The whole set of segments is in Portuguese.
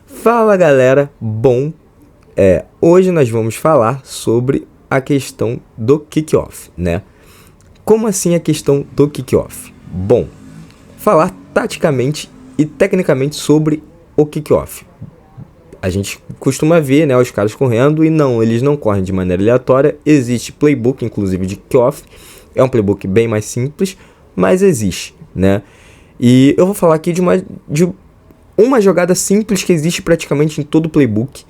Fala galera, hoje nós vamos falar sobre a questão do kickoff, né? Como assim a questão do kickoff? Bom, falar taticamente e tecnicamente sobre o kickoff. A gente costuma ver, né, os caras correndo e não, eles não correm de maneira aleatória. Existe playbook, inclusive de kickoff. É um playbook bem mais simples, mas existe, né? E eu vou falar aqui de uma jogada simples que existe praticamente em todo o playbook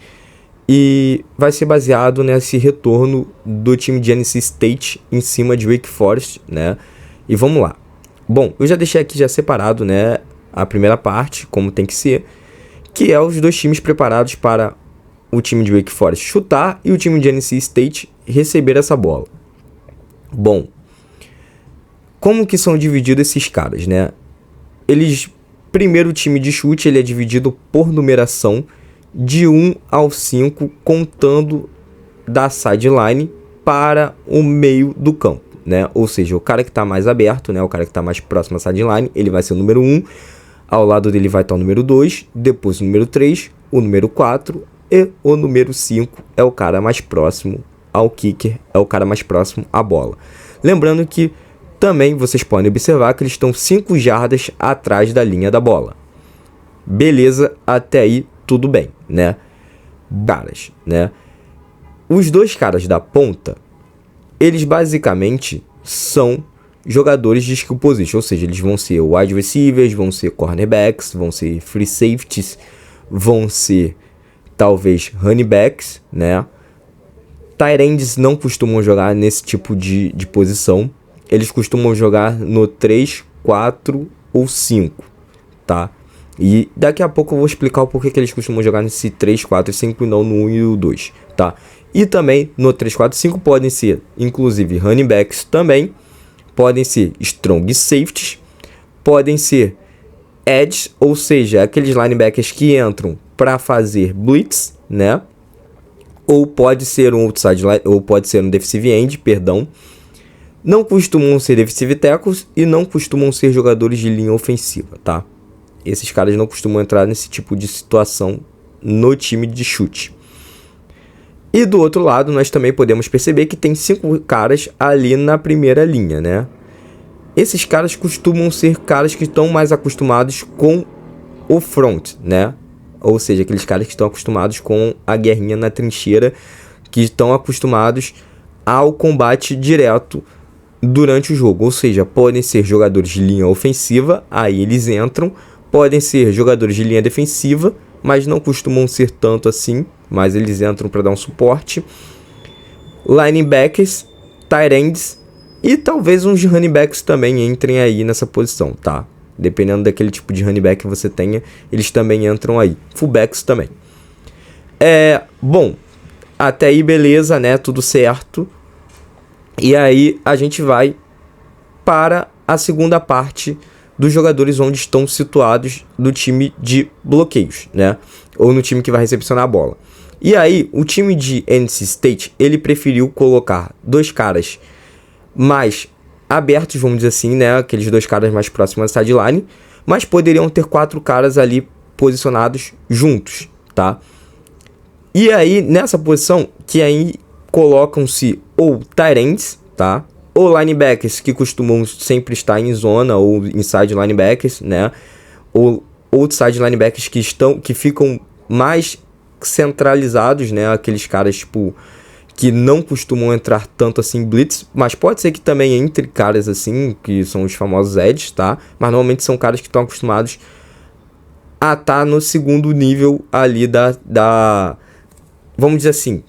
e vai ser baseado nesse retorno do time de NC State em cima de Wake Forest, né? E vamos lá. Bom, eu já deixei aqui já separado, né, a primeira parte, como tem que ser, que é os dois times preparados para o time de Wake Forest chutar e o time de NC State receber essa bola. Bom, como que são divididos esses caras, né? Primeiro, o time de chute ele é dividido por numeração de 1 ao 5, contando da sideline para o meio do campo, né? Ou seja, o cara que está mais aberto, né? O cara que está mais próximo à sideline, ele vai ser o número 1. Ao lado dele vai estar o número 2, depois o número 3, o número 4 e o número 5 é o cara mais próximo ao kicker, é o cara mais próximo à bola. Lembrando que também vocês podem observar que eles estão 5 jardas atrás da linha da bola. Beleza, até aí tudo bem, né? Caras, né? Os dois caras da ponta, eles basicamente são jogadores de skill position, ou seja, eles vão ser wide receivers, vão ser cornerbacks, vão ser free safeties, vão ser talvez running backs, né? Tight ends não costumam jogar nesse tipo de posição. Eles costumam jogar no 3, 4 ou 5, tá? E daqui a pouco eu vou explicar o porquê que eles costumam jogar nesse 3, 4 e 5 e não no 1 e o 2, tá? E também no 3, 4 e 5 podem ser, inclusive, running backs também, podem ser strong safeties, podem ser edge, ou seja, aqueles linebackers que entram para fazer blitz, né? Ou pode ser um outside line, ou pode ser um defensive end, perdão. Não costumam ser defensive tackles e não costumam ser jogadores de linha ofensiva, tá? Esses caras não costumam entrar nesse tipo de situação no time de chute. E do outro lado, nós também podemos perceber que tem 5 caras ali na primeira linha, né? Esses caras costumam ser caras que estão mais acostumados com o front, né? Ou seja, aqueles caras que estão acostumados com a guerrinha na trincheira, que estão acostumados ao combate direto durante o jogo, ou seja, podem ser jogadores de linha ofensiva, aí eles entram, podem ser jogadores de linha defensiva, mas não costumam ser tanto assim, mas eles entram para dar um suporte, linebackers, tight ends e talvez uns running backs também entrem aí nessa posição, tá? Dependendo daquele tipo de running back que você tenha, eles também entram aí, fullbacks também. Bom, até aí beleza, né? Tudo certo. E aí a gente vai para a segunda parte dos jogadores onde estão situados do time de bloqueios, né? Ou no time que vai recepcionar a bola. E aí o time de NC State, ele preferiu colocar dois caras mais abertos, vamos dizer assim, né? Aqueles dois caras mais próximos da sideline, mas poderiam ter 4 caras ali posicionados juntos, tá? E aí nessa posição que aí colocam-se ou tight ends, tá? Ou linebackers que costumam sempre estar em zona ou inside linebackers, né? Ou outside linebackers que ficam mais centralizados, né? Aqueles caras tipo que não costumam entrar tanto assim em blitz, mas pode ser que também entre caras assim, que são os famosos edges, tá? Mas normalmente são caras que estão acostumados a estar no segundo nível ali vamos dizer assim,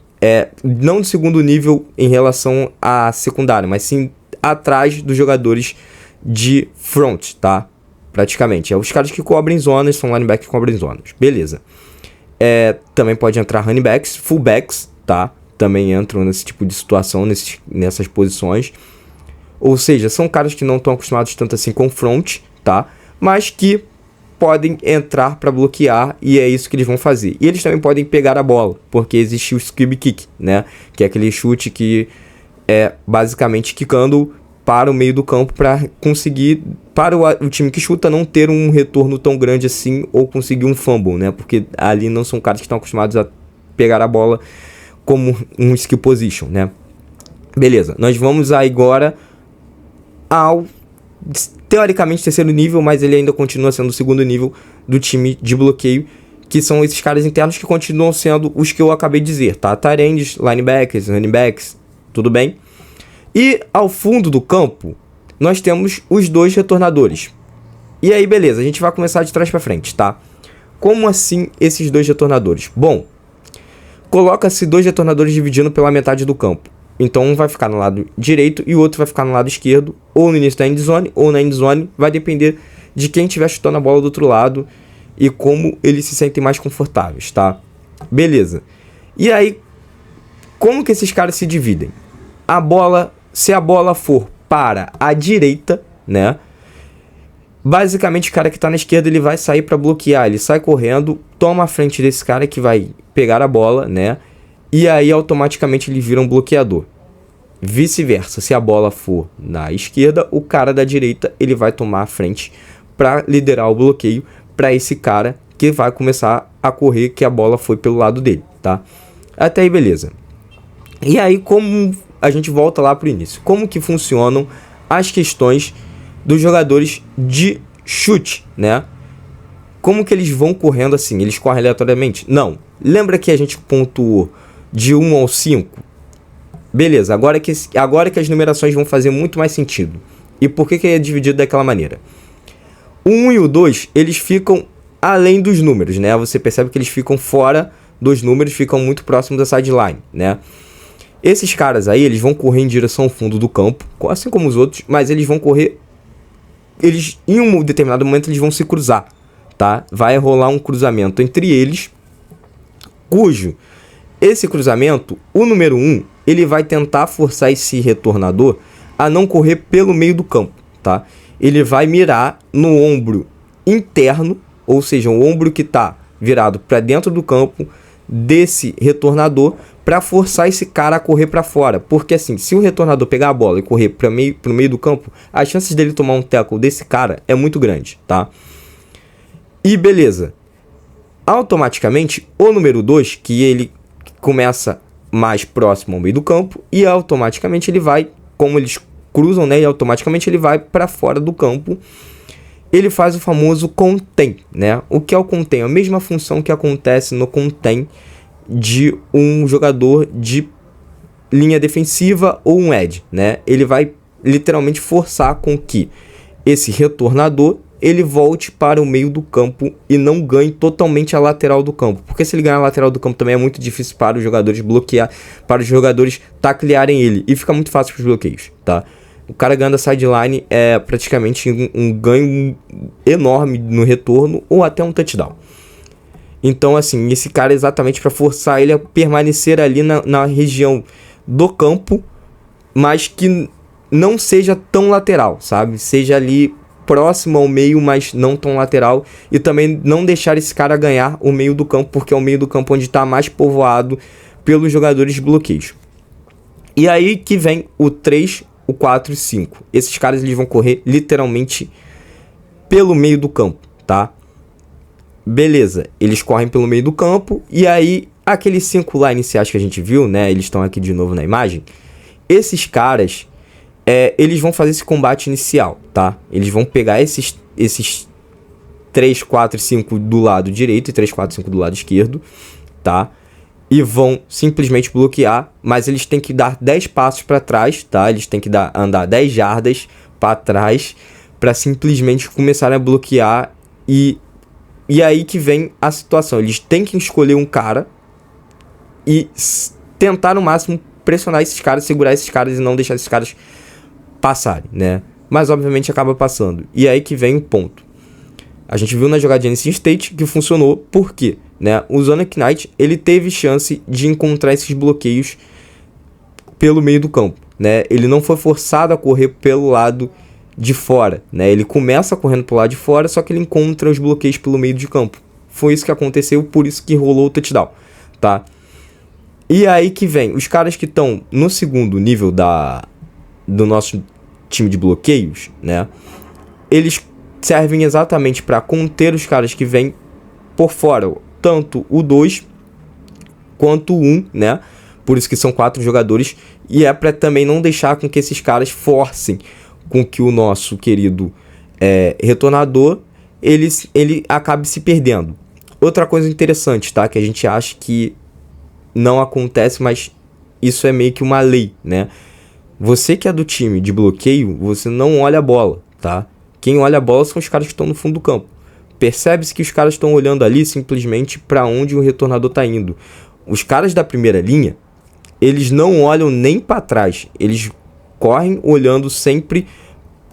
não no segundo nível em relação à secundária, mas sim atrás dos jogadores de front, tá? Praticamente. Os caras que cobrem zonas, são linebackers que cobrem zonas. Beleza. Também pode entrar running backs, fullbacks, tá? Também entram nesse tipo de situação, nessas posições. Ou seja, são caras que não estão acostumados tanto assim com front, tá? Mas que podem entrar para bloquear e é isso que eles vão fazer. E eles também podem pegar a bola, porque existe o squib kick, né? Que é aquele chute que é basicamente quicando para o meio do campo para conseguir, para o time que chuta não ter um retorno tão grande assim ou conseguir um fumble, né? Porque ali não são caras que estão acostumados a pegar a bola como um skill position, né? Beleza, nós vamos agora ao teoricamente terceiro nível, mas ele ainda continua sendo o segundo nível do time de bloqueio, que são esses caras internos que continuam sendo os que eu acabei de dizer, tá? Tight ends, linebackers, running backs, tudo bem? E ao fundo do campo, nós temos os dois retornadores. E aí, beleza, a gente vai começar de trás para frente, tá? Como assim esses dois retornadores? Bom, coloca-se dois retornadores dividindo pela metade do campo. Então um vai ficar no lado direito e o outro vai ficar no lado esquerdo, ou no início da endzone, ou na endzone. Vai depender de quem estiver chutando a bola do outro lado e como eles se sentem mais confortáveis, tá? Beleza. E aí, como que esses caras se dividem? Se a bola for para a direita, né? Basicamente o cara que está na esquerda ele vai sair para bloquear, ele sai correndo, toma a frente desse cara que vai pegar a bola, né? E aí automaticamente ele vira um bloqueador. Vice-versa, se a bola for na esquerda, o cara da direita ele vai tomar a frente para liderar o bloqueio para esse cara que vai começar a correr que a bola foi pelo lado dele, tá? Até aí beleza. E aí como a gente volta lá pro início, como que funcionam as questões dos jogadores de chute, né? Como que eles vão correndo assim? Eles correm aleatoriamente? Não. Lembra que a gente pontuou de 1 ao 5? Beleza, agora que as numerações vão fazer muito mais sentido. E por que é dividido daquela maneira? O 1 e o 2, eles ficam além dos números, né? Você percebe que eles ficam fora dos números, ficam muito próximos da sideline, né? Esses caras aí, eles vão correr em direção ao fundo do campo, assim como os outros, mas eles vão correr... em um determinado momento, eles vão se cruzar, tá? Vai rolar um cruzamento entre eles, cujo esse cruzamento, o número 1, ele vai tentar forçar esse retornador a não correr pelo meio do campo, tá? Ele vai mirar no ombro interno, ou seja, o ombro que está virado para dentro do campo desse retornador para forçar esse cara a correr para fora. Porque assim, se o retornador pegar a bola e correr pro meio do campo, as chances dele tomar um tackle desse cara é muito grande, tá? E beleza. Automaticamente, o número 2, que ele começa mais próximo ao meio do campo, e automaticamente ele vai, como eles cruzam, né, e automaticamente ele vai para fora do campo. Ele faz o famoso contém, né? O que é o contém? A mesma função que acontece no contém de um jogador de linha defensiva ou um edge, né? Ele vai literalmente forçar com que esse retornador ele volte para o meio do campo e não ganhe totalmente a lateral do campo. Porque se ele ganhar a lateral do campo também é muito difícil para os jogadores bloquear, para os jogadores taclearem ele, e fica muito fácil para os bloqueios, tá? O cara ganhando a sideline é praticamente um ganho enorme no retorno ou até um touchdown. Então, assim, esse cara é exatamente para forçar ele a permanecer ali na região do campo, mas que não seja tão lateral, sabe? Seja ali próximo ao meio, mas não tão lateral. E também não deixar esse cara ganhar o meio do campo, porque é o meio do campo onde está mais povoado pelos jogadores de bloqueios. E aí que vem o 3, o 4 e 5. Esses caras eles vão correr literalmente pelo meio do campo, tá? Beleza, eles correm pelo meio do campo. E aí, aqueles 5 lá iniciais que a gente viu, né? Eles estão aqui de novo na imagem. Esses caras, eles vão fazer esse combate inicial, tá? Eles vão pegar esses 3, 4 e 5 do lado direito e 3, 4 e 5 do lado esquerdo, tá? E vão simplesmente bloquear, mas eles têm que dar 10 passos para trás, tá? Eles têm que andar 10 jardas para trás para simplesmente começarem a bloquear. E aí que vem a situação. Eles têm que escolher um cara e tentar no máximo pressionar esses caras, segurar esses caras e não deixar esses caras passarem, né? Mas obviamente acaba passando. E aí que vem o ponto. A gente viu na jogada de NC State que funcionou. Por quê? Né? O Zonock Knight, ele teve chance de encontrar esses bloqueios pelo meio do campo, né? Ele não foi forçado a correr pelo lado de fora, né? Ele começa correndo pelo lado de fora, só que ele encontra os bloqueios pelo meio de campo. Foi isso que aconteceu, por isso que rolou o touchdown, tá? E aí que vem, os caras que estão no segundo nível do nosso time de bloqueios, né? Eles servem exatamente para conter os caras que vêm por fora, tanto o 2 quanto o 1, né? Por isso que são 4 jogadores, e é para também não deixar com que esses caras forcem com que o nosso querido retornador ele acabe se perdendo. Outra coisa interessante, tá? Que a gente acha que não acontece, mas isso é meio que uma lei, né? Você que é do time de bloqueio, você não olha a bola, tá? Quem olha a bola são os caras que estão no fundo do campo. Percebe-se que os caras estão olhando ali simplesmente para onde o retornador está indo. Os caras da primeira linha, eles não olham nem para trás. Eles correm olhando sempre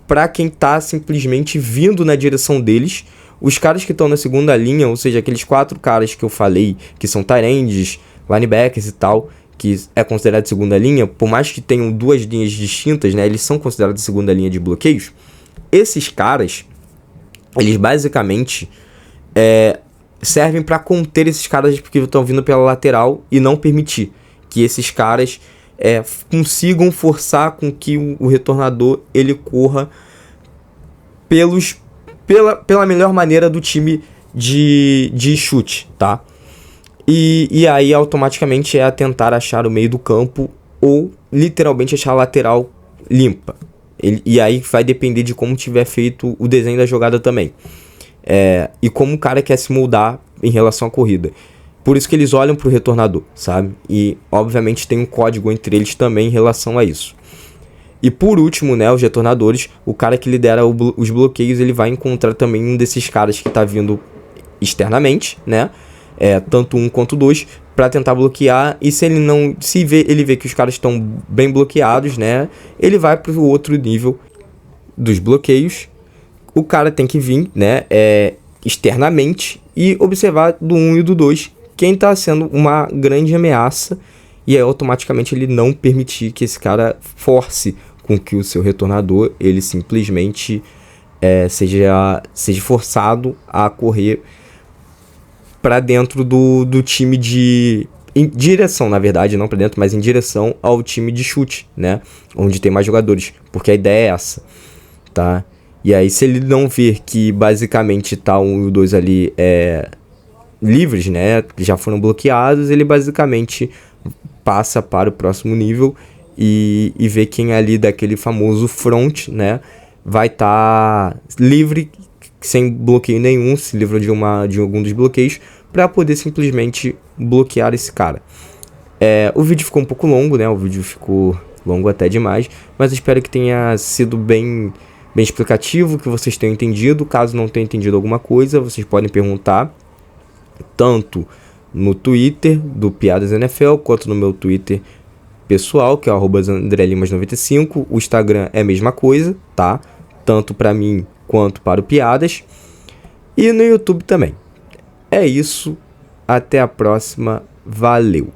para quem está simplesmente vindo na direção deles. Os caras que estão na segunda linha, ou seja, aqueles 4 caras que eu falei, que são tight ends, linebackers e tal, que é considerado segunda linha, por mais que tenham 2 linhas distintas, né, eles são considerados segunda linha de bloqueios. Esses caras, eles basicamente servem para conter esses caras que estão vindo pela lateral e não permitir que esses caras consigam forçar com que o retornador ele corra pela melhor maneira do time de chute, tá? E aí automaticamente tentar achar o meio do campo ou literalmente achar a lateral limpa. E aí vai depender de como tiver feito o desenho da jogada também. E como o cara quer se moldar em relação à corrida. Por isso que eles olham para o retornador, sabe? E obviamente tem um código entre eles também em relação a isso. E por último, né, os retornadores, o cara que lidera os bloqueios, ele vai encontrar também um desses caras que está vindo externamente, né? Tanto um quanto 2, para tentar bloquear. E se ele vê que os caras estão bem bloqueados, né, ele vai para o outro nível dos bloqueios. O cara tem que vir, né, externamente e observar do 1 e do 2 quem está sendo uma grande ameaça, e aí automaticamente ele não permitir que esse cara force com que o seu retornador ele simplesmente seja forçado a correr para dentro do time em direção, na verdade, não para dentro, mas em direção ao time de chute, né? Onde tem mais jogadores, porque a ideia é essa, tá? E aí, se ele não ver que basicamente tá 1 e o 2 ali livres, né? Já foram bloqueados, ele basicamente passa para o próximo nível e vê quem ali daquele famoso front, né? Vai estar livre, sem bloqueio nenhum, se livra de algum dos bloqueios, para poder simplesmente bloquear esse cara. O vídeo ficou um pouco longo, né? O vídeo ficou longo até demais, mas espero que tenha sido bem explicativo, que vocês tenham entendido. Caso não tenham entendido alguma coisa, vocês podem perguntar, tanto no Twitter do Piadas NFL, quanto no meu Twitter pessoal, que é o @andrelimas95. O Instagram é a mesma coisa, tá? Tanto para mim quanto para o Piadas. E no YouTube também. É isso. Até a próxima. Valeu!